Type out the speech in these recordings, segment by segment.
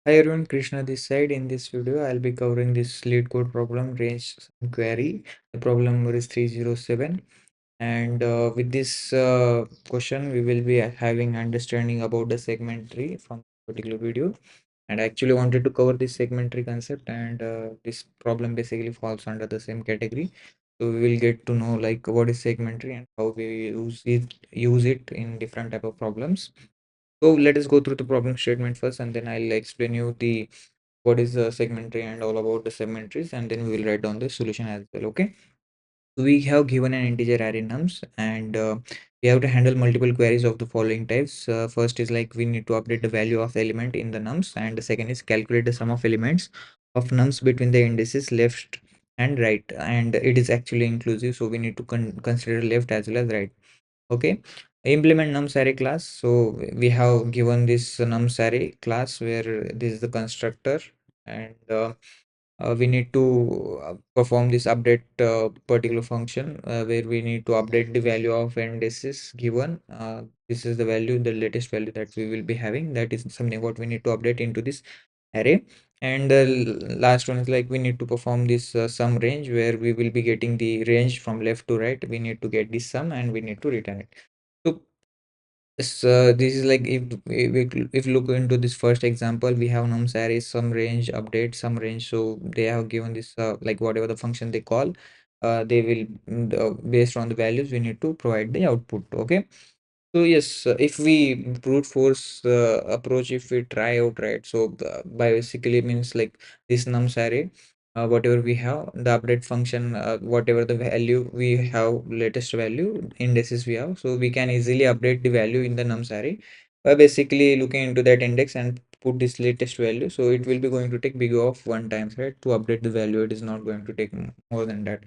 Hi everyone, Krishna this side. In this video, I'll be covering this lead code problem range query. The problem number is 307. And with this question, we will be having understanding about the segment tree from particular video. And I actually wanted to cover this segment tree concept, and this problem basically falls under the same category. So we will get to know like what is segment tree and how we use it in different type of problems. So let us go through the problem statement first, and then I'll explain you the what is the segment tree and all about the segment trees, and then we will write down the solution as well. Okay. So we have given an integer array nums, and we have to handle multiple queries of the following types. First is like we need to update the value of the element in the nums, and the second is calculate the sum of elements of nums between the indices left and right, and it is actually inclusive, so we need to consider left as well as right. Okay, implement nums array class. So we have given this nums array class where this is the constructor, and we need to perform this update particular function where we need to update the value of indices given. This is the value, the latest value that we will be having. That is something what we need to update into this array. And the last one is like we need to perform this sum range where we will be getting the range from left to right. We need to get this sum and we need to return it. So yes, this is like if you look into this first example, we have nums array some range update some range. So they have given this like whatever the function they call, they will based on the values we need to provide the output. Okay. So yes, if we brute force approach, if we try out, right, so basically means like this nums array, whatever we have, the update function, whatever the value we have, latest value indices we have, so we can easily update the value in the nums array by basically looking into that index and put this latest value. So it will be going to take big of one times, right, to update the value. It is not going to take more than that.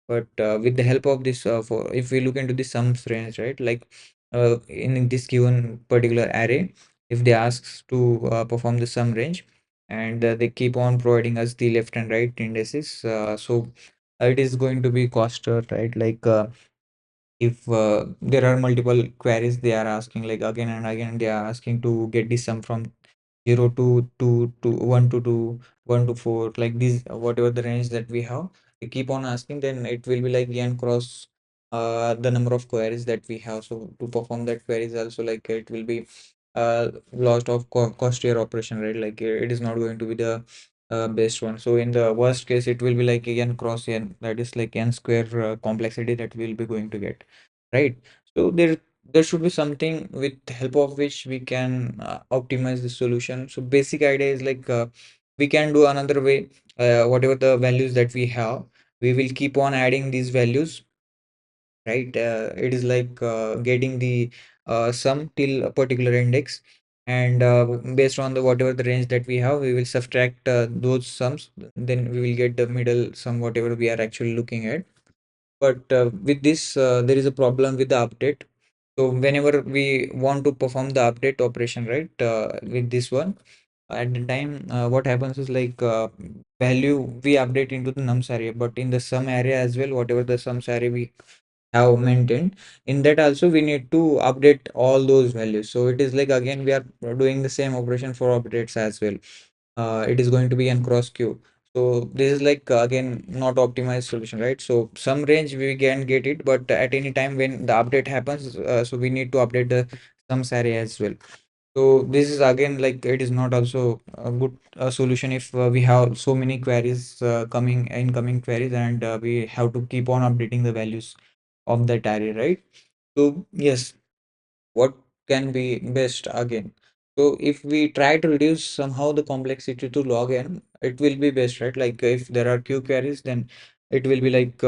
But with the help of this for if we look into the sums range, right, like in this given particular array, if they asks to perform the sum range, and they keep on providing us the left and right indices, so it is going to be cost, right, like if there are multiple queries they are asking, like again and again they are asking to get the sum from 0 to 1 to 2, 1 to 4, like this, whatever the range that we have, we keep on asking, then it will be like n cross the number of queries that we have. So to perform that queries also, like it will be lost of cost tier operation, right, like it is not going to be the best one. So in the worst case it will be like n cross n, that is like n square complexity that we'll be going to get, right? So there should be something with help of which we can optimize the solution. So basic idea is like we can do another way. Whatever the values that we have, we will keep on adding these values, right? It is like getting the sum till a particular index, and based on the whatever the range that we have, we will subtract those sums, then we will get the middle sum whatever we are actually looking at. But with this, there is a problem with the update. So whenever we want to perform the update operation, right, with this one, at the time, what happens is like value we update into the nums array, but in the sum array as well, whatever the sums array we have maintained, in that also we need to update all those values. So it is like again we are doing the same operation for updates as well. It is going to be n cross q. So this is like again not optimized solution, right? So some range we can get it, but at any time when the update happens, so we need to update the sums array as well. So this is again like it is not also a good solution if we have so many queries coming incoming queries, and we have to keep on updating the values of that array, right? So yes, what can be best again? So if we try to reduce somehow the complexity to log n, it will be best, right? Like if there are q queries, then it will be like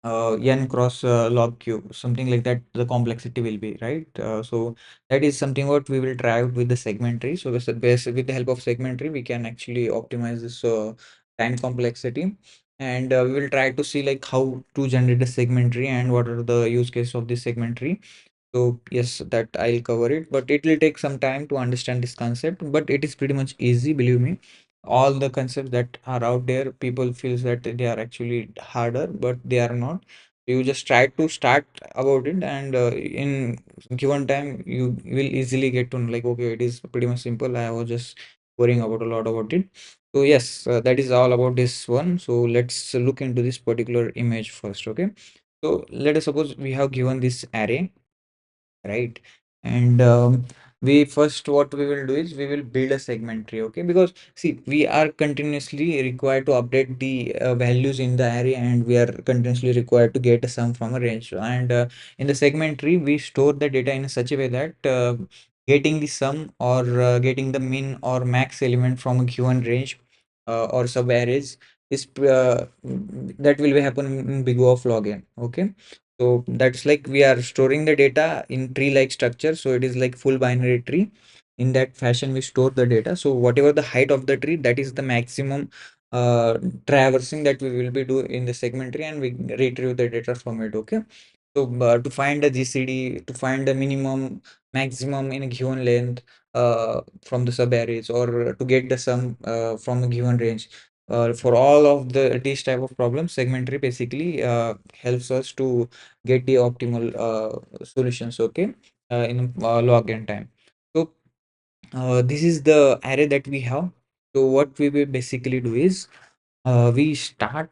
n cross log q, something like that. The complexity will be right. So that is something what we will try out with the segment tree. So with the help of segment tree, we can actually optimize this time complexity, and we will try to see like how to generate a segment tree and what are the use case of this segment tree. So yes, that I'll cover it, but it will take some time to understand this concept. But it is pretty much easy, believe me. All the concepts that are out there, people feels that they are actually harder, but they are not. You just try to start about it, and in given time, you will easily get to know, like okay, it is pretty much simple. I was just worrying about a lot about it. So yes, that is all about this one. So let's look into this particular image first. Okay, so let us suppose we have given this array, right? And we first, what we will do is we will build a segment tree. Okay, because see, we are continuously required to update the values in the array, and we are continuously required to get a sum from a range. And in the segment tree we store the data in such a way that getting the sum or getting the min or max element from a given range or sub arrays is that will be happen in big O of log n. Okay, so that's like we are storing the data in tree like structure. So it is like full binary tree. In that fashion, we store the data. So whatever the height of the tree, that is the maximum traversing that we will be do in the segment tree, and we retrieve the data from it. Okay. So to find the GCD, to find the minimum, maximum in a given length from the sub arrays, or to get the sum from a given range. For all of these type of problems, segment tree basically helps us to get the optimal solutions. Okay, in log n time. So this is the array that we have. So what we will basically do is we start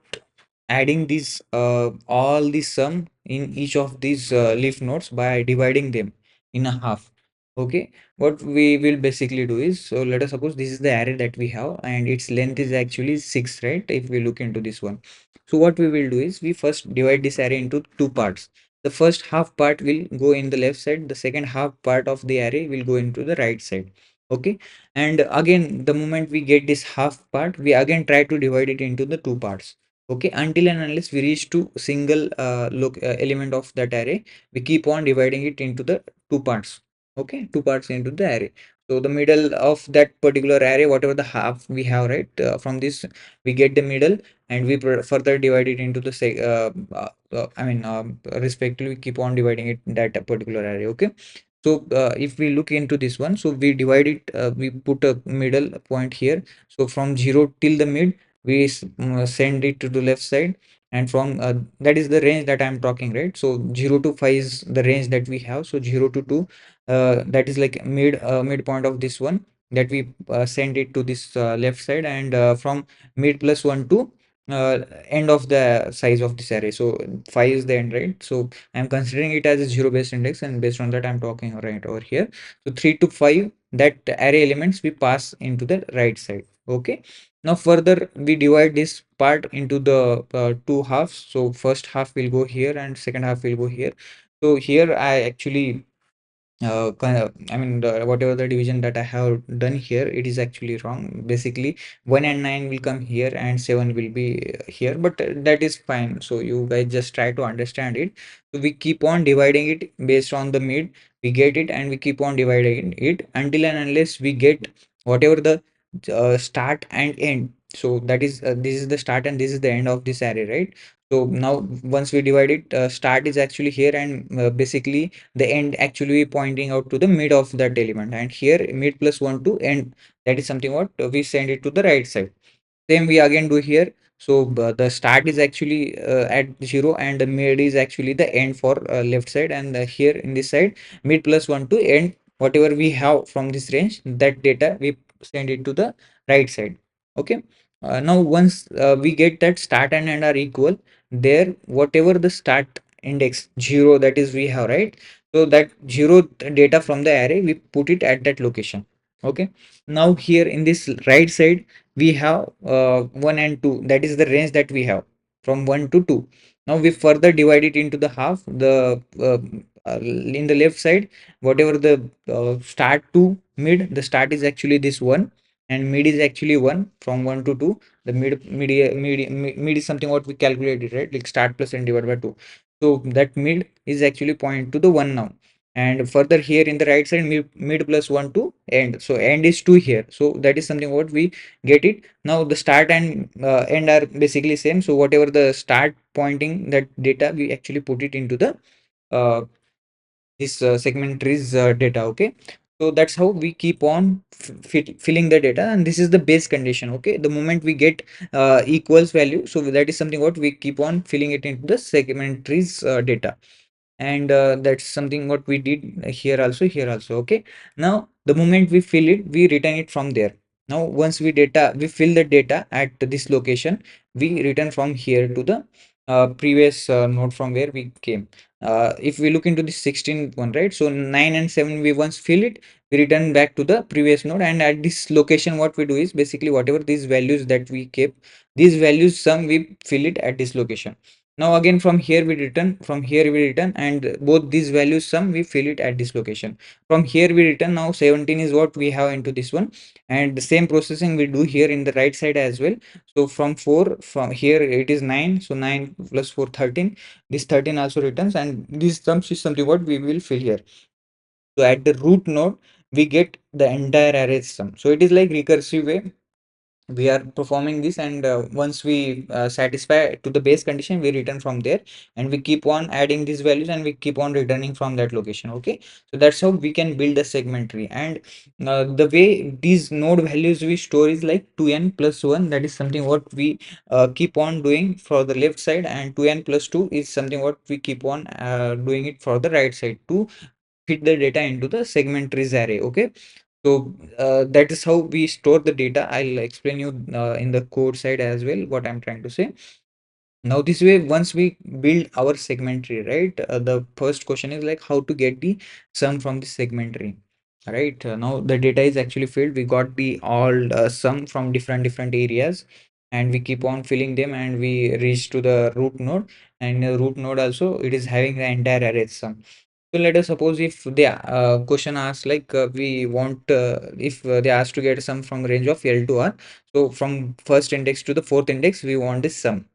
adding these all the sum in each of these leaf nodes by dividing them in a half. Okay, what we will basically do is, so let us suppose this is the array that we have and its length is actually 6, right? If we look into this one, so what we will do is we first divide this array into two parts. The first half part will go in the left side, the second half part of the array will go into the right side. Okay, and again the moment we get this half part, we again try to divide it into the two parts. Okay, until and unless we reach to single element of that array, we keep on dividing it into the two parts. Okay, two parts into the array. So the middle of that particular array, whatever the half we have, right, from this we get the middle, and we further divide it into the respectively keep on dividing it in that particular array. Okay, so if we look into this one, so we divide it, we put a middle point here. So from 0 till the mid, we send it to the left side, and from that is the range that I'm talking, right? So 0 to 5 is the range that we have. So 0 to 2, that is like midpoint of this one, that we send it to this left side, and from mid plus 1 to end of the size of this array. So 5 is the end, right? So I'm considering it as a zero based index, and based on that I'm talking right over here. So 3 to 5, that array elements we pass into the right side. Okay, now further we divide this part into the two halves. So first half will go here and second half will go here. So here I actually kind of, I mean, whatever the division that I have done here, it is actually wrong. Basically 1 and 9 will come here and 7 will be here, but that is fine. So you guys just try to understand it. So we keep on dividing it based on the mid, we get it, and we keep on dividing it until and unless we get whatever the start and end. So that is this is the start and this is the end of this array, right? So now once we divide it, start is actually here, and basically the end actually pointing out to the mid of that element, and here mid plus 1 to end, that is something what we send it to the right side. Same we again do here. So the start is actually at 0, and the mid is actually the end for left side, and here in this side mid plus 1 to end, whatever we have from this range, that data we send it to the right side. Okay, now once we get that start and end are equal, there whatever the start index 0 that is we have, right? So that 0 data from the array we put it at that location. Okay, now here in this right side we have 1 and 2, that is the range that we have from 1 to 2. Now we further divide it into the half. The in the left side, whatever the start to mid, the start is actually this one, and mid is actually 1 from 1 to 2. The mid is something what we calculated, right? Like start plus and divided by 2. So that mid is actually point to the 1 now, and further here in the right side mid plus 1 to end. So end is 2 here. So that is something what we get it. Now the start and end are basically same. So whatever the start pointing that data, we actually put it into the uh, this segment trees data. Okay, so that's how we keep on filling the data, and this is the base condition. Okay, the moment we get equals value, so that is something what we keep on filling it into the segment trees data, and that's something what we did here also, here also. Okay, now the moment we fill it, we return it from there. Now once we fill the data at this location, we return from here to the previous node from where we came. If we look into the 16 one, right? So 9 and 7, we once fill it, we return back to the previous node, and at this location what we do is basically whatever these values that we kept, these values sum we fill it at this location. Now again from here we return, from here we return, and both these values sum we fill it at this location. From here we return, now 17 is what we have into this one, and the same processing we do here in the right side as well. So from 4, from here it is 9, so 9 plus 4 13, this 13 also returns, and this sums is something what we will fill here. So at the root node we get the entire array sum. So it is like recursive way we are performing this, and once we satisfy to the base condition, we return from there, and we keep on adding these values, and we keep on returning from that location. Okay, so that's how we can build a segment tree. And the way these node values we store is like 2n plus 1, that is something what we keep on doing for the left side, and 2n plus 2 is something what we keep on doing it for the right side to fit the data into the segment trees array. Okay, so that is how we store the data. I'll explain you in the code side as well what I'm trying to say. Now this way, once we build our segment tree, right? The first question is like how to get the sum from the segment tree. Right, now the data is actually filled. We got the all sum from different areas, and we keep on filling them, and we reach to the root node, and the root node also it is having the entire array sum. So let us suppose if the question asks like we want if they ask to get sum from range of L to R. So from first index to the fourth index, we want this sum.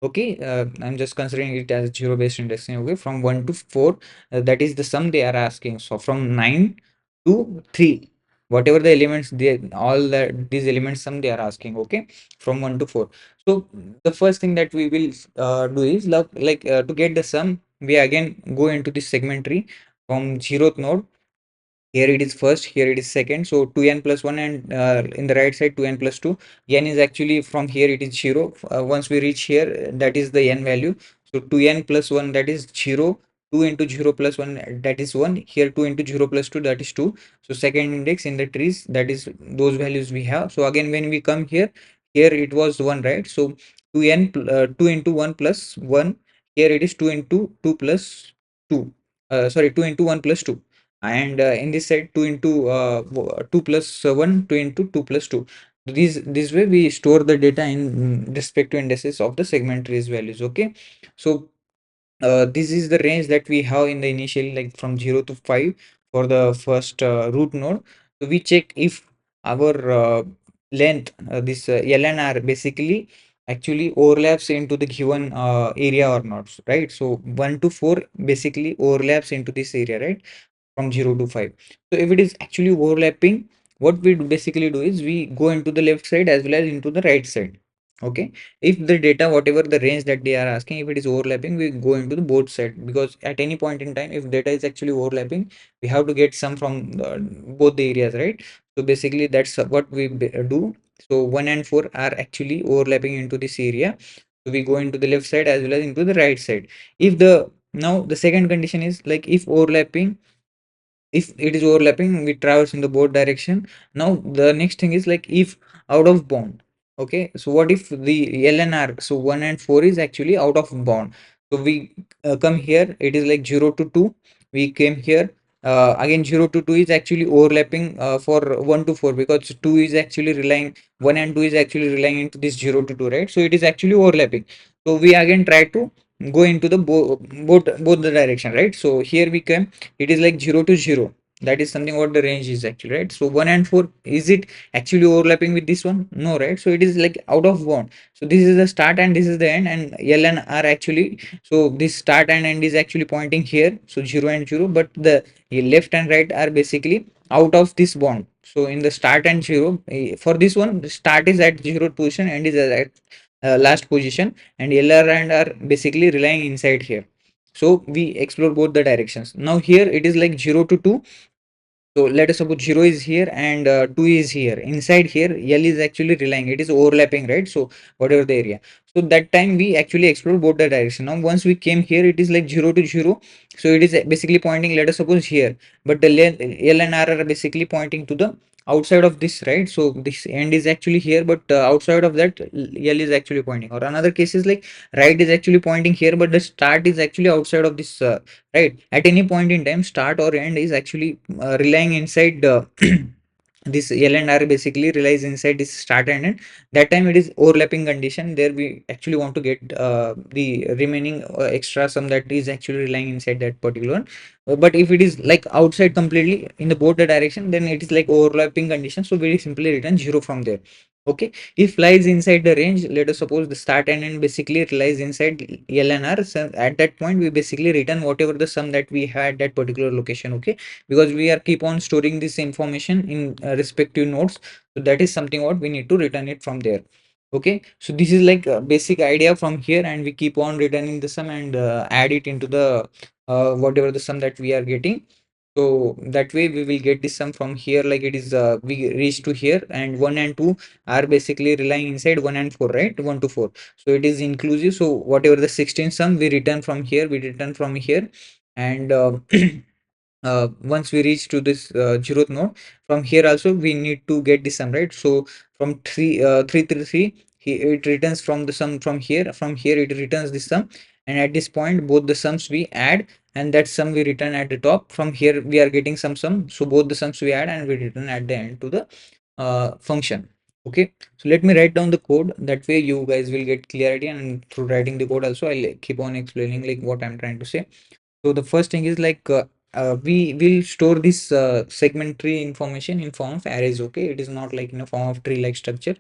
Okay, I'm just considering it as zero based indexing. Okay, from 1 to 4, that is the sum they are asking. So from 9 to 3, whatever the elements they all these elements sum they are asking. Okay, from 1 to 4. So the first thing that we will do is to get the sum, we again go into the segment tree from zeroth node. Here it is first, here it is second, so 2n plus 1, and in the right side 2n plus 2. N is actually from here it is 0. Once we reach here, that is the n value. So 2n plus 1, that is 0. 2 into 0 plus 1, that is 1. Here 2 into 0 plus 2, that is 2. So second index in the trees, that is those values we have. So again when we come here, here it was 1, right? So 2 into 1 plus 1. Here it is 2 into 2 plus 2. Sorry, 2 into 1 plus 2, and in this side 2 into 2 plus 1, 2 into 2 plus 2. This way we store the data in respect to indices of the segment trees values. Okay, so this is the range that we have in the initial, like from 0 to 5 for the first root node. So we check if our length, this LNR basically actually overlaps into the given area or not, right? So 1 to 4 basically overlaps into this area, right? From 0 to 5. So if it is actually overlapping, what we basically do is we go into the left side as well as into the right side. Okay, if the data, whatever the range that they are asking, if it is overlapping, we go into the both side, because at any point in time if data is actually overlapping, we have to get some from both the areas, right? So basically that's what we do. So 1 and 4 are actually overlapping into this area, so we go into the left side as well as into the right side. If the Now the second condition is like if overlapping, if it is overlapping, we traverse in the both direction. Now the next thing is like if out of bound. Okay, so what if the LNR, so 1 and 4 is actually out of bound. So we come here, it is like 0 to 2, we came here. Again 0 to 2 is actually overlapping for 1 to 4, because 2 is actually relying, 1 and 2 is actually relying into this 0 to 2, right? So it is actually overlapping. So we again try to go into the both the direction, right? So here we come, it is like 0 to 0, that is something what the range is actually, right? So 1 and 4, is it actually overlapping with this one? No, right? So it is like out of bound. So this is the start and this is the end, and L and R actually, so this start and end is actually pointing here, so 0 and 0, but the left and right are basically out of this bond. So in the start and 0, for this one, the start is at 0 position, end is at last position, and LR and R basically relying inside here. So we explore both the directions. Now here it is like 0 to 2. So let us suppose 0 is here and 2 is here. Inside here, L is actually relying. It is overlapping, right? So whatever the area. So that time we actually explore both the direction. Now once we came here, it is like 0 to 0. So it is basically pointing, let us suppose here. But the L and R are basically pointing to the outside of this, right? So this end is actually here, but outside of that L is actually pointing. Or another case is like right is actually pointing here, but the start is actually outside of this, right? At any point in time, start or end is actually relying inside this L and R basically relies inside this start and end. That time it is overlapping condition. There we actually want to get the remaining extra sum that is actually relying inside that particular one. But if it is like outside completely in the both the direction, then it is like overlapping condition. So we simply return 0 from there. Okay. If lies inside the range, let us suppose the start and end basically lies inside L and R. So at that point, we basically return whatever the sum that we had at that particular location. Okay, because we are keep on storing this information in respective nodes, so that is something what we need to return it from there. Okay, so this is like a basic idea from here, and we keep on returning the sum and add it into the whatever the sum that we are getting. So that way we will get this sum from here, like it is we reach to here, and 1 and 2 are basically relying inside 1 and 4, right? 1 to 4, so it is inclusive. So whatever the 16 sum we return from here, we return from here. And once we reach to this zeroth node, from here also we need to get the sum, right? So from 333, it returns from the sum from here. From here it returns the sum, and at this point both the sums we add, and that sum we return at the top. From here we are getting some sum, so both the sums we add and we return at the end to the function. Okay, so let me write down the code, that way you guys will get clarity, and through writing the code also I'll keep on explaining like what I'm trying to say. So the first thing is like we will store this segment tree information in form of arrays. Okay, it is not like in a form of tree like structure.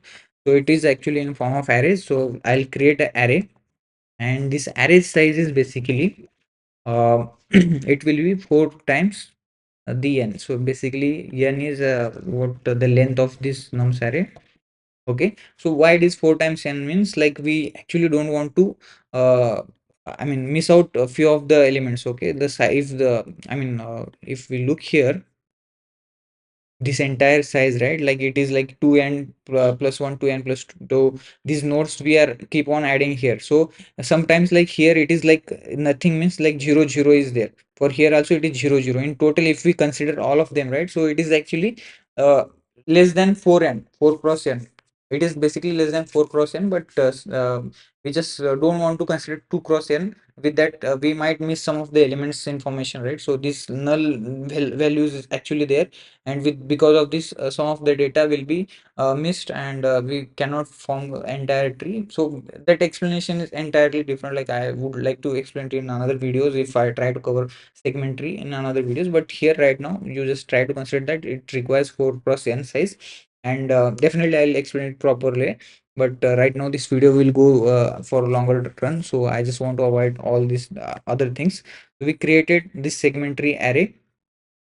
So it is actually in form of arrays. So I'll create an array, and this array size is basically it will be 4 times the n. So basically n is what the length of this nums array. Okay, so why it is 4 times n means like we actually don't want to uh I mean miss out a few of the elements. Okay, the size, the if we look here, this entire size, right? Like it is like 2n plus 1, 2n plus 2. So these nodes we are keep on adding here. So sometimes like here it is like nothing means like 0 0 is there. For here also it is 0 0. In total, if we consider all of them, right? So it is actually uh, less than 4n, 4 cross n. It is basically less than 4 cross n, but we just don't want to consider 2 cross n. With that, we might miss some of the elements information, right? So this null values is actually there, and with because of this some of the data will be missed, and we cannot form entire tree. So that explanation is entirely different, like I would like to explain it in another videos if I try to cover segment tree in another videos. But here right now you just try to consider that it requires 4 cross n size, and definitely I'll explain it properly. But right now this video will go for a longer run, so I just want to avoid all these other things. So we created this segmentary array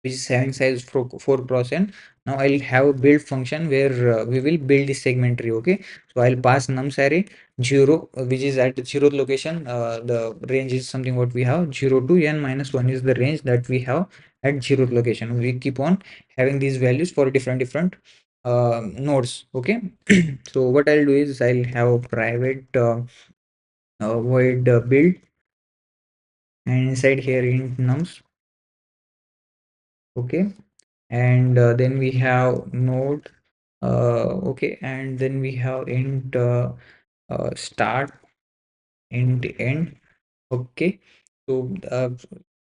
which is having size 4 cross n. Now I'll have a build function where we will build the segment tree. Okay, so I'll pass nums array 0, which is at the 0th location. The range is something what we have 0 to n minus 1 is the range that we have at 0th location. We keep on having these values for different nodes. Okay, so what I'll do is I'll have a private void build, and inside here int nums. Okay, and then we have node. Okay, and then we have int start, int end. Okay, so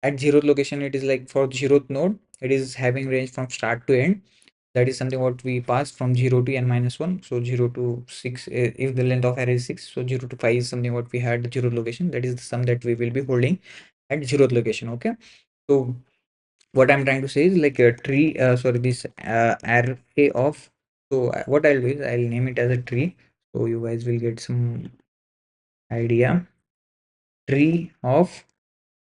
at 0th location it is like for 0th node it is having range from start to end. That is something what we pass from 0 to n minus 1. So 0 to 6, if the length of array is 6, so 0 to 5 is something what we had at 0th location. That is the sum that we will be holding at 0th location. Okay, so what I'm trying to say is like a tree, sorry, this array of. So what I'll do is I'll name it as a tree, so you guys will get some idea. Tree of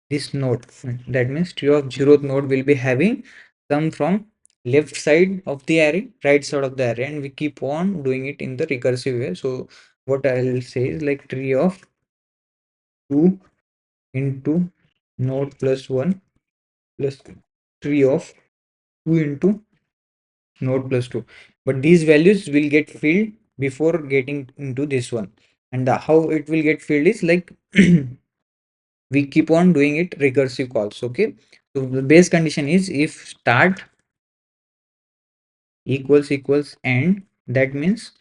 this node, that means tree of 0th node will be having some from left side of the array, right side of the array, and we keep on doing it in the recursive way. So what I'll say is like tree of 2 into node plus 1 plus tree of 2 into node plus 2, but these values will get filled before getting into this one. And how it will get filled is like we keep on doing it recursive calls. Okay, so the base condition is if start equals end, that means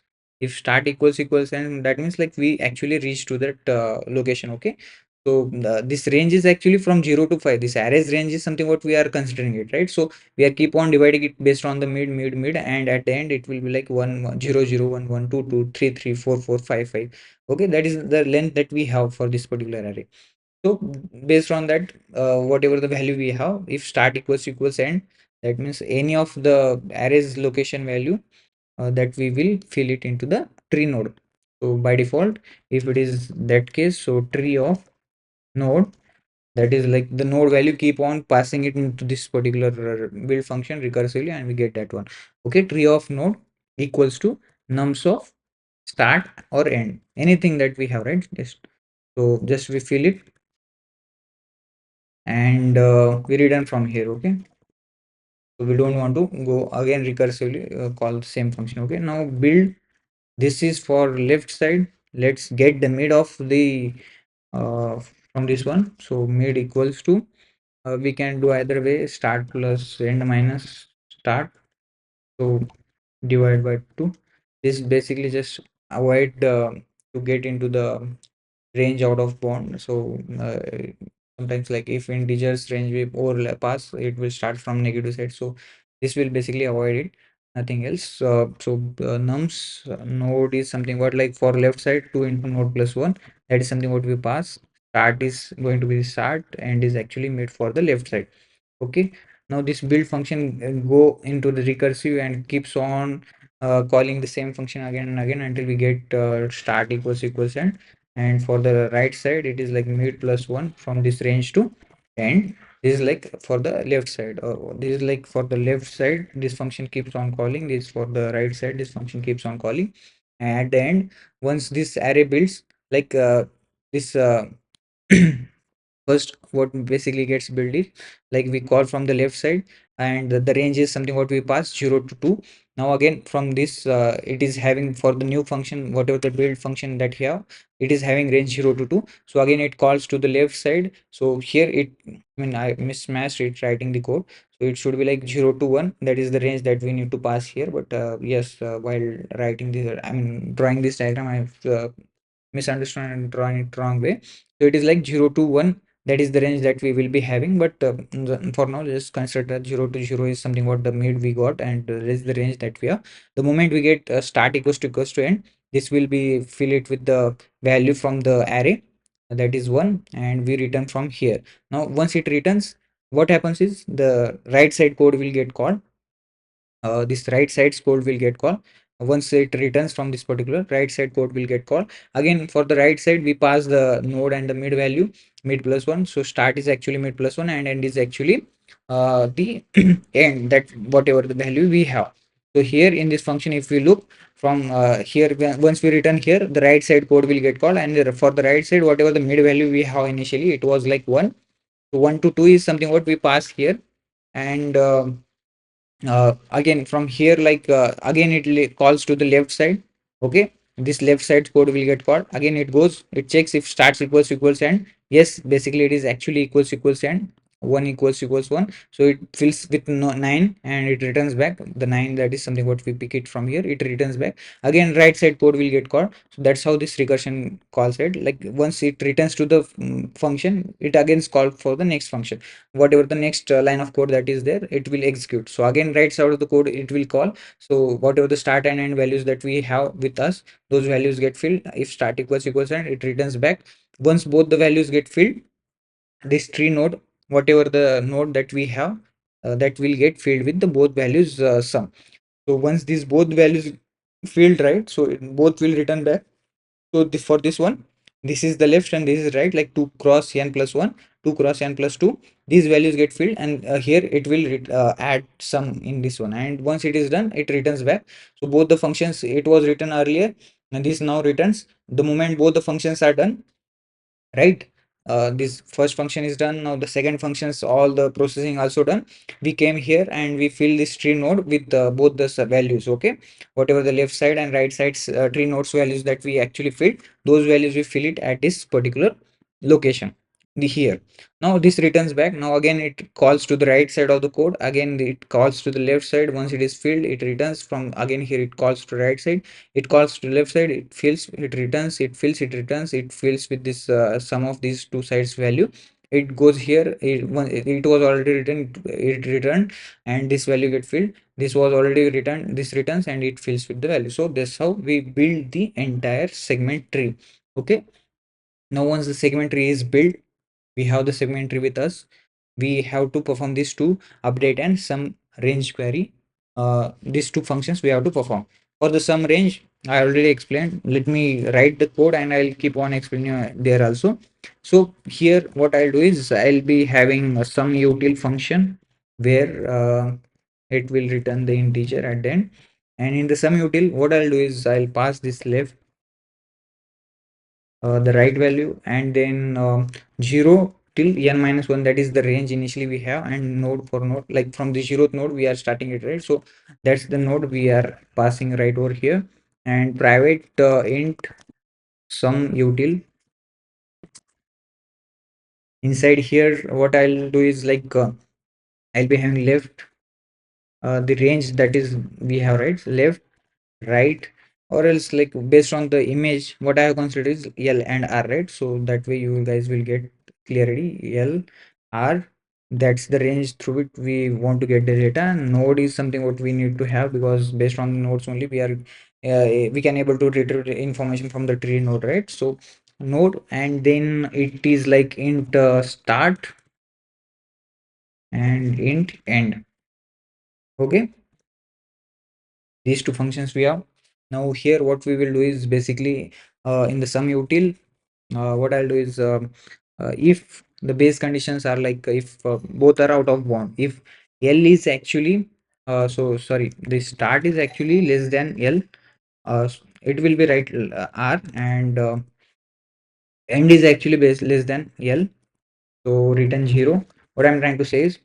if start equals end, that means like we actually reach to that location. Okay, so this range is actually from 0 to 5. This array's range is something what we are considering it, right? So we are keep on dividing it based on the mid, and at the end it will be like 1 0 0 1 1 2 2 3 3 4 4 5 5. Okay, that is the length that we have for this particular array. So based on that, whatever the value we have, if start equals end, that means any of the array's location value, that we will fill it into the tree node. So by default, if it is that case, so tree of node, that is like the node value, keep on passing it into this particular build function recursively, and we get that one. Okay, tree of node equals to nums of start or end, anything that we have, right? Just we fill it, and we return from here. Okay, so we don't want to go again recursively call the same function. Okay, now build, this is for left side. Let's get the mid of the from this one. So mid equals to, we can do either way, start plus end minus start, so divide by 2. This basically just avoid to get into the range out of bound. So sometimes like if integers range we overlap pass, it will start from negative side. So this will basically avoid it, nothing else. Nums node is something what, like for left side 2 into node plus 1, that is something what we pass. Start is going to be the start, and is actually made for the left side. Okay, now this build function go into the recursive and keeps on calling the same function again and again until we get start equals end. And for the right side it is like mid plus 1 from this range to end. This is like for the left side, this is like for the left side, this function keeps on calling. This for the right side, this function keeps on calling. And at the end, once this array builds, like this first what basically gets built is like we call from the left side, and the range is something what we pass 0 to 2. Now again from this, it is having for the new function, whatever the build function that we have, it is having range 0 to 2. So again it calls to the left side. So here it, I mean, I mismatched it writing the code, so it should be like 0 to 1. That is the range that we need to pass here. But yes, while writing this, I mean drawing this diagram, I've misunderstood and drawn it wrong way. So it is like 0 to 1, that is the range that we will be having. But for now just consider that 0 to 0 is something what the mid we got, and this is the range that we have. The moment we get start equals to end, this will be fill it with the value from the array, that is 1, and we return from here. Now once it returns, what happens is the right side code will get called. This right side code will get called. Once it returns from this particular right side code will get called. Again for the right side we pass the node and the mid value, mid plus 1. So start is actually mid plus 1, and end is actually the end, that whatever the value we have. So here in this function, if we look from here, once we return here, the right side code will get called, and for the right side, whatever the mid value we have initially, it was like 1. So 1 to 2 is something what we pass here. And again from here, like again it calls to the left side. Okay, this left side code will get called. Again it goes, it checks if starts equals and yes, basically it is actually equals and 1 equals 1. So it fills with 9, and it returns back the 9. That is something what we pick it from here, it returns back. Again right side code will get called. So that's how this recursion calls it. Like once it returns to the function, it again is called for the next function. Whatever the next line of code that is there, it will execute. So again right side of the code it will call. So whatever the start and end values that we have with us, those values get filled. If start equals and it returns back. Once both the values get filled, this tree node, whatever the node that we have, that will get filled with the both values sum. So once these both values filled, right, so both will return back. So for this one, this is the left and this is right, like 2 cross n plus 1, 2 cross n plus 2. These values get filled, and here it will add sum in this one. And once it is done, it returns back. So both the functions, it was written earlier, and this now returns. The moment both the functions are done, right, this first function is done. Now the second functions, all the processing also done. We came here and we fill this tree node with both the values. Okay, whatever the left side and right sides tree nodes values that we actually filled, those values we fill it at this particular location. the here. Now this returns back. Now again it calls to the right side of the code. Again it calls to the left side. Once it is filled, it returns from again here. It calls to right side. It calls to left side. It fills. It returns. It fills. It returns. It fills with this sum of these two sides value. It goes here. It was already written. It returned, and this value get filled. This was already written. This returns and it fills with the value. So that's how we build the entire segment tree. Okay. Now once the segment tree is built, we have the segment tree with us. We have to perform these two, update and sum range query. These two functions we have to perform. For the sum range, I already explained. Let me write the code and I'll keep on explaining there also. So here what I'll do is I'll be having a sum util function where it will return the integer at the end. And in the sum util, what I'll do is I'll pass this left the right value, and then 0 till n minus 1, that is the range initially we have, and node for node, like from the 0th node we are starting it, right? So that's the node we are passing right over here. And private int sum util. Inside here what I'll do is like I'll be having left the range that is we have, right? Left, right, or else like based on the image what I have considered is L and R, right? So that way you guys will get clarity. L, R, that's the range through which we want to get the data. Node is something what we need to have, because based on the nodes only we are we can able to retrieve the information from the tree node, right? So node, and then it is like int start and int end. Okay, these two functions we have. Now here what we will do is basically in the sum util, what I'll do is if the base conditions are like if both are out of bound, if L is actually so sorry, the start is actually less than L, it will be right R, and end is actually base less than L, so return 0. What I'm trying to say is,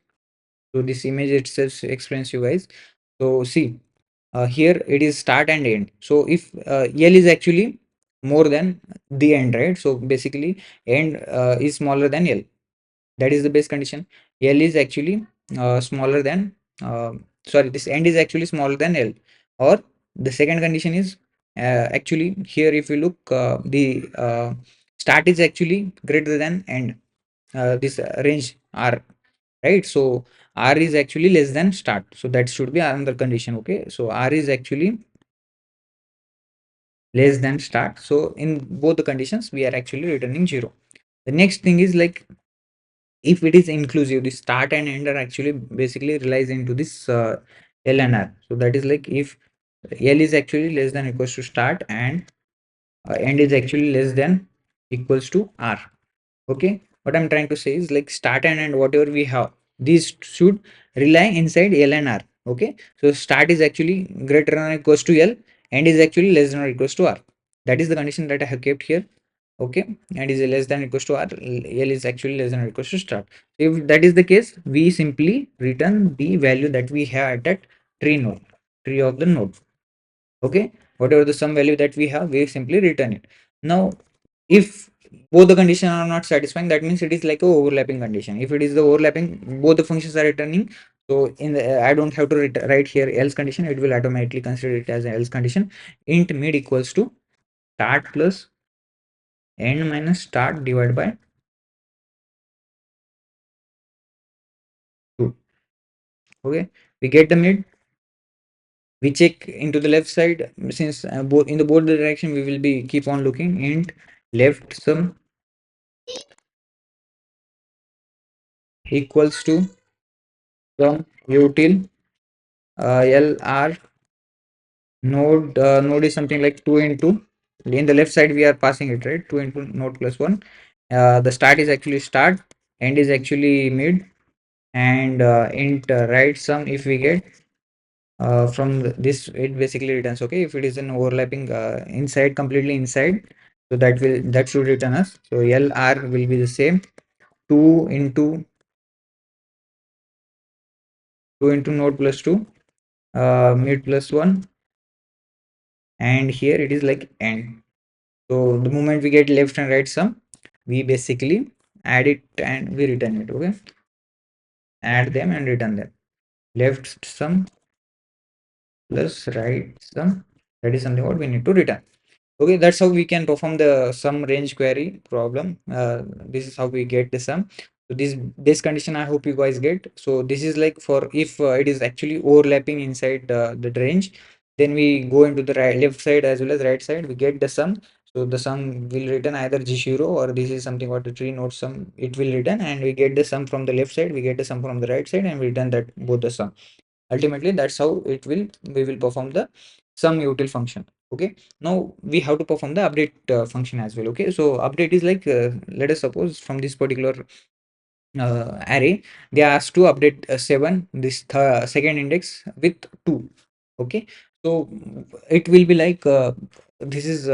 so this image itself explains you guys. So see, here it is start and end. So if L is actually more than the end, right? So basically end is smaller than L. That is the base condition. L is actually smaller than sorry, this end is actually smaller than L. Or the second condition is actually here if you look the start is actually greater than end. This range R, right? So R is actually less than start, so that should be another condition. Okay, so R is actually less than start, so in both the conditions we are actually returning 0. The next thing is like if it is inclusive, the start and end are actually basically relies into this L and R. So that is like if L is actually less than equals to start, and end is actually less than equals to R. Okay, what I'm trying to say is like start and end whatever we have, these should rely inside L and R. Okay, so start is actually greater than or equals to L, end is actually less than or equals to R. That is the condition that I have kept here. Okay, and is less than or equals to R, L is actually less than or equals to start. If that is the case, we simply return the value that we have at that tree node, tree of the node. Okay, whatever the sum value that we have, we simply return it. Now if both the conditions are not satisfying, that means it is like a overlapping condition. If it is the overlapping, both the functions are returning, so in the I don't have to write here else condition, it will automatically consider it as an else condition. Int mid equals to start plus end minus start divided by 2. Okay, we get the mid, we check into the left side, since both in the both the direction we will be keep on looking. Int left sum equals to sum util LR node is something like 2 into, in the left side we are passing it, right? 2 into node plus 1. The start is actually start, end is actually mid, and int right sum if we get from this, it basically returns. Okay, if it is an overlapping inside, completely inside, so that should return us. So LR will be the same, 2 into 2 into node plus 2, mid plus 1, and here it is like end. So the moment we get left and right sum, we basically add it and we return it. Okay, add them and return them. Left sum plus right sum, that is something what we need to return. Okay, that's how we can perform the sum range query problem. This is how we get the sum. So this condition I hope you guys get. So this is like for if it is actually overlapping inside the range, then we go into the left side as well as right side, we get the sum. So the sum will return either G0 or this is something what the tree node sum it will return, and we get the sum from the left side, we get the sum from the right side, and we return that both the sum. Ultimately that's how we will perform the sum util function. Okay, now we have to perform the update function as well. Okay, so update is like let us suppose from this particular array they are asked to update 7 this second index with 2. Okay, so it will be like this is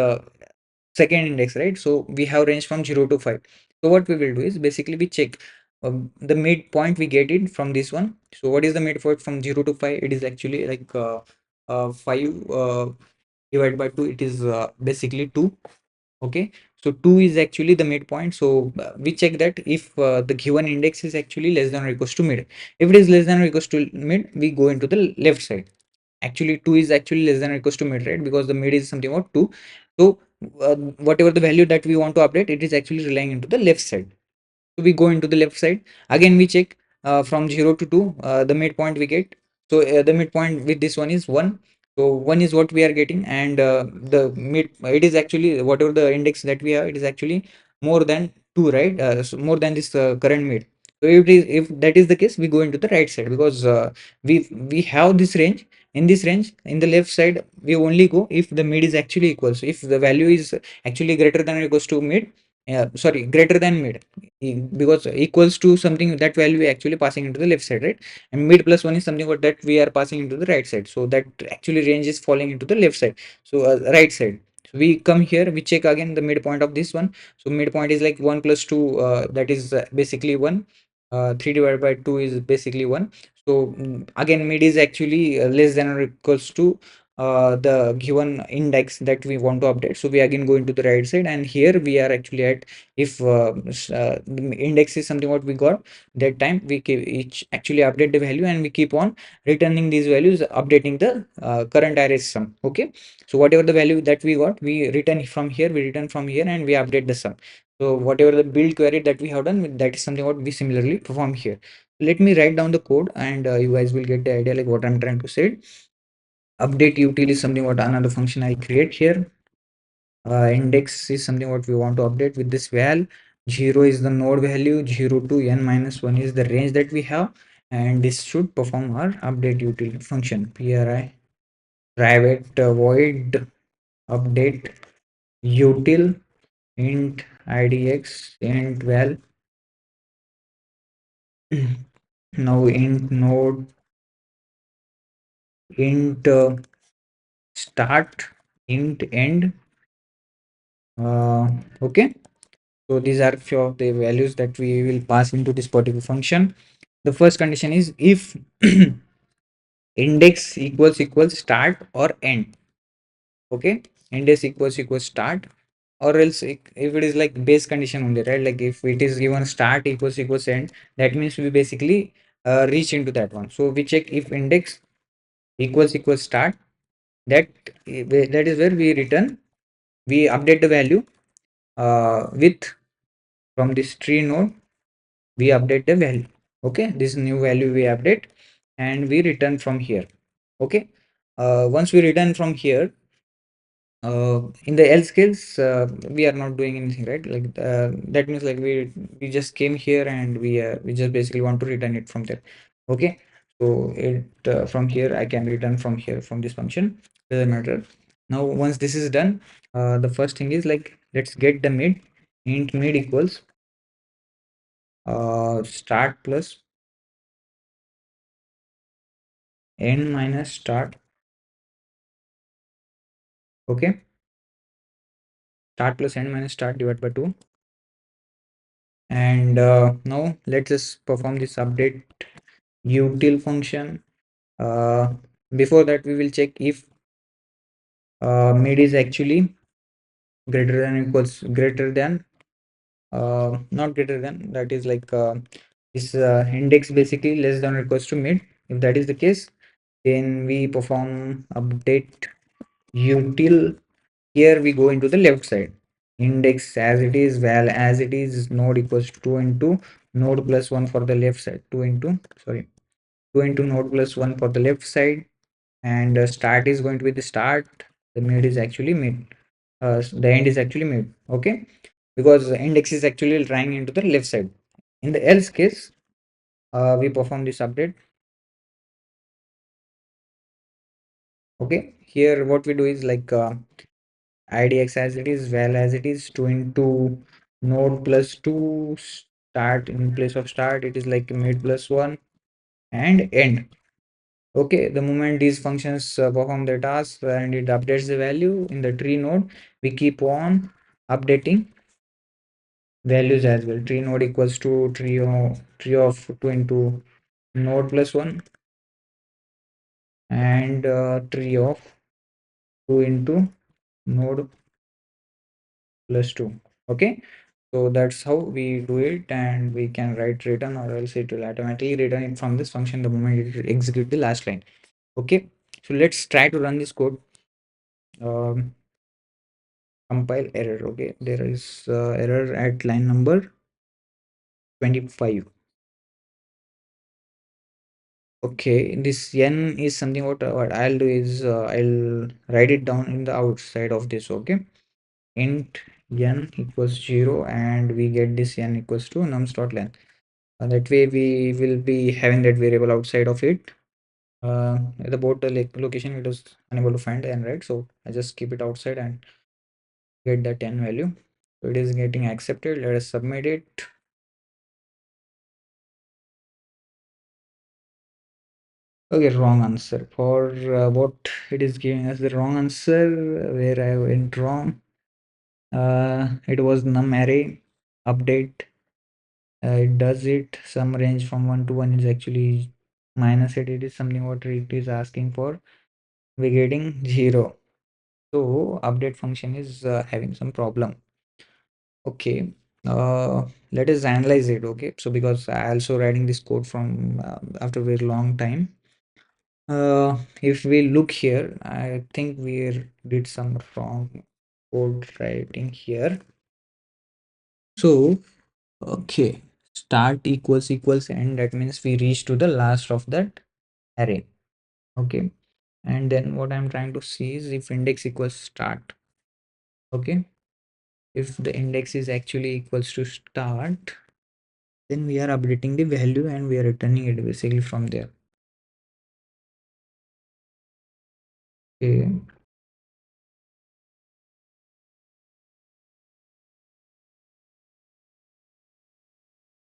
second index, right? So we have range from 0 to 5. So what we will do is basically we check the midpoint we get it from this one. So what is the midpoint from 0 to 5? It is actually like 5 divided by 2, it is basically 2. Okay, so 2 is actually the midpoint. So we check that if the given index is actually less than or equals to mid. If it is less than or equals to mid, we go into the left side. Actually 2 is actually less than or equals to mid, right? Because the mid is something about 2. So whatever the value that we want to update, it is actually relying into the left side. So we go into the left side. Again we check from 0 to 2, the midpoint we get. So the midpoint with this one is 1. So 1 is what we are getting, and the mid it is actually whatever the index that we have, it is actually more than 2, right? So more than this current mid. So if that is the case, we go into the right side, because we have this range. In this range, in the left side, we only go if the mid is actually equal. So if the value is actually greater than or equals to mid, sorry, greater than mid, because equals to something, that value we actually passing into the left side, right? And mid plus 1 is something what that we are passing into the right side. So that actually range is falling into the left side. So right side. So we come here, we check again the midpoint of this one. So midpoint is like 1 plus 2, that is basically 1. 3 divided by 2 is basically 1. So again mid is actually less than or equals to the given index that we want to update. So we again go into the right side, and here we are actually at, if the index is something what we got, that time we keep each actually update the value, and we keep on returning these values, updating the current array sum. Okay, so whatever the value that we got, we return from here, and we update the sum. So whatever the build query that we have done, that is something what we similarly perform here. Let me write down the code, and you guys will get the idea like what I'm trying to say. Update util is something what another function I create here. Index is something what we want to update with this val. 0 is the node value, 0 to n minus 1 is the range that we have, and this should perform our update util function. Pri private void update util int idx int val. Now int node int start int end. Okay, so these are few of the values that we will pass into this particular function. The first condition is if index equals start or end. Okay, index equals start, or else if it is like base condition only, right? Like if it is given start equals end, that means we basically reach into that one. So we check if index equals start, that that is where we return, we update the value with from this tree node, we update the value. Okay, this new value we update, and we return from here. Okay, once we return from here, in the else case, we are not doing anything, right? Like that means like we just came here, and we just basically want to return it from there. Okay, so it from here I can return from here from this function, doesn't matter. Now once this is done, the first thing is like let's get the mid. Int mid equals start plus n minus start. Okay, start plus n minus start divided by 2. And now let's just perform this update util function. uh, Before that we will check if mid is actually greater than not greater than, that is like is index basically less than or equals to mid. If that is the case, then we perform update util. Here we go into the left side. Index as it is, val as it is, node equals 2 into node plus 1 for the left side. 2 into, sorry, 2 into node plus 1 for the left side. And start is going to be the start. The mid is actually mid. The end is actually mid. Okay, because the index is actually lying into the left side. In the else case, we perform this update. Okay, here what we do is like idx as it is, val as it is, 2 into node plus 2, start in place of start, it is like mid plus 1, and end. Okay, the moment these functions perform their tasks and it updates the value in the tree node, we keep on updating values as well. Tree node equals to tree of 2 into node plus 1, and tree of 2 into node plus 2. Okay, so that's how we do it, and we can write return, or else it will automatically return it from this function the moment it execute the last line. Okay, so let's try to run this code. um, Compile error. Okay, there is error at line number 25. Okay, this n is something what I'll do is I'll write it down in the outside of this. Okay, int n equals 0, and we get this n equals to nums dot length. That way we will be having that variable outside of it. At about the location it was unable to find n, right? So I just keep it outside and get that n value. So it is getting accepted. Let us submit it. Okay, wrong answer. For what it is giving us the wrong answer, where I went wrong. It was num array update. It does it. Some range from 1 to 1 is actually minus it. It is something what it is asking for. We're getting 0. So update function is having some problem. Okay. Let us analyze it. Okay. So because I also writing this code from after a very long time. If we look here, I think we did some wrong code writing here. So, okay, start equals end. That means we reach to the last of that array. Okay, and then what I'm trying to see is if index equals start. Okay, if the index is actually equals to start, then we are updating the value and we are returning it basically from there. Okay.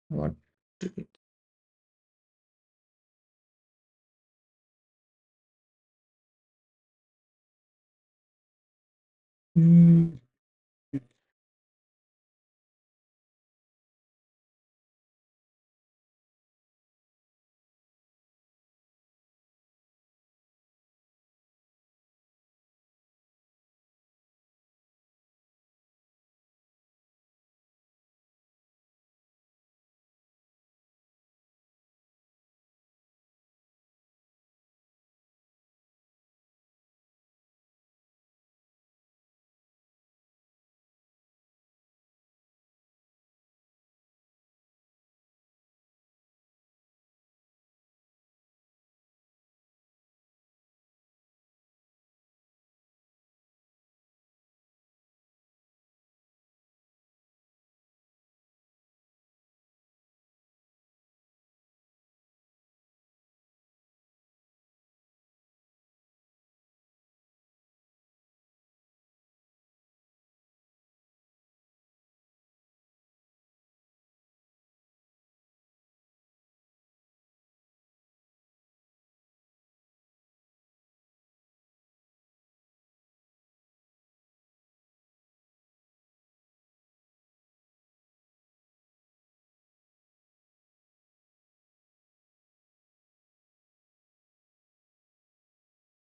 What? Hmm.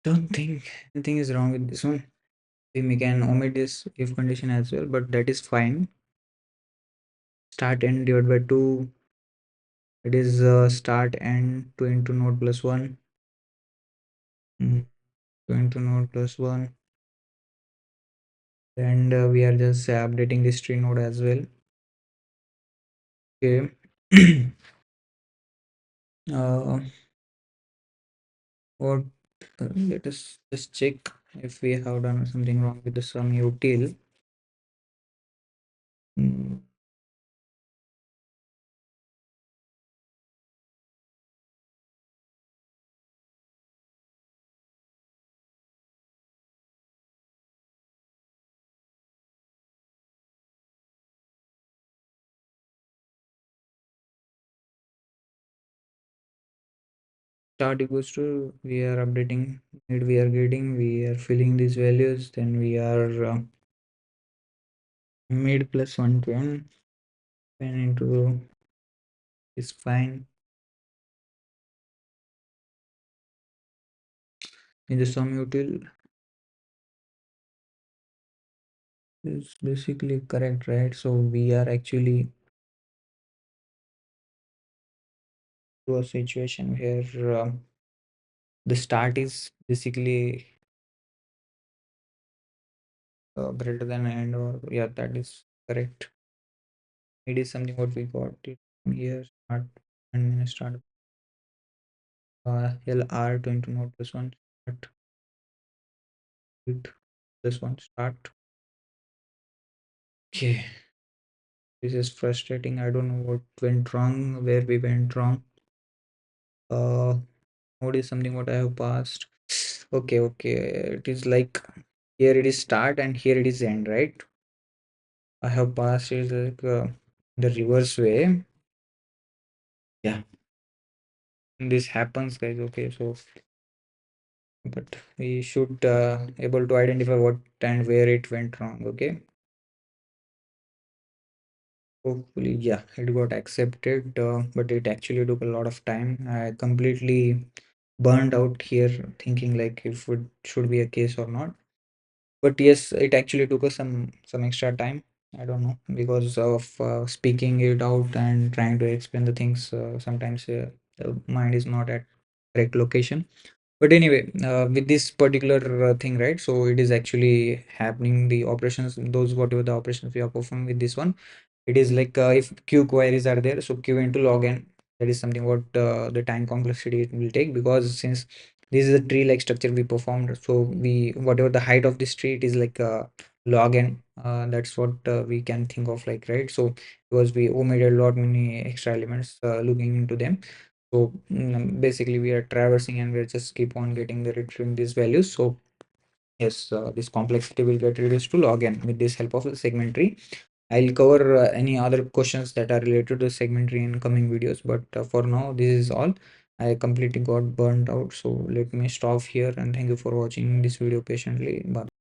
Don't think anything is wrong with this one. We can omit this if condition as well, but that is fine. start n divided by 2, it is start n 2 into node plus 1, 2 into node plus 1, and we are just updating this tree node as well. Okay. uh, what Let us just check if we have done something wrong with the sum util. Mm, start equals to, we are updating it, we are getting, we are filling these values, then we are mid plus 110 into is fine. In the sum util is basically correct, right? So we are actually to a situation where the start is basically greater than end, or yeah, that is correct. It is something what we got it from here. Start and start LR to into node plus 1 start with this one start. Okay, this is frustrating. I don't know what went wrong, where we went wrong. Node is something what I have passed. Okay, it is like here it is start and here it is end, right? I have passed it like the reverse way. Yeah, this happens, guys. Okay, so but we should able to identify what and where it went wrong. Okay, hopefully, yeah, it got accepted, but it actually took a lot of time. I completely burned out here thinking like if it should be a case or not. But yes, it actually took us some extra time. I don't know, because of speaking it out and trying to explain the things. Sometimes the mind is not at correct location. But anyway, with this particular thing, right? So it is actually happening. The operations, those whatever the operations we are performing with this one, it is like if q queries are there, so q into log n, that is something what the time complexity it will take, because since this is a tree like structure we performed, so we whatever the height of this tree, it is like log n. That's what we can think of, like, right? So because we omitted a lot many extra elements looking into them, so basically we are traversing and we're just keep on getting the retrieving these values. So yes, this complexity will get reduced to log n with this help of the segment tree. I'll cover any other questions that are related to segment tree in coming videos, but for now, this is all. I completely got burnt out, so let me stop here and thank you for watching this video patiently. Bye.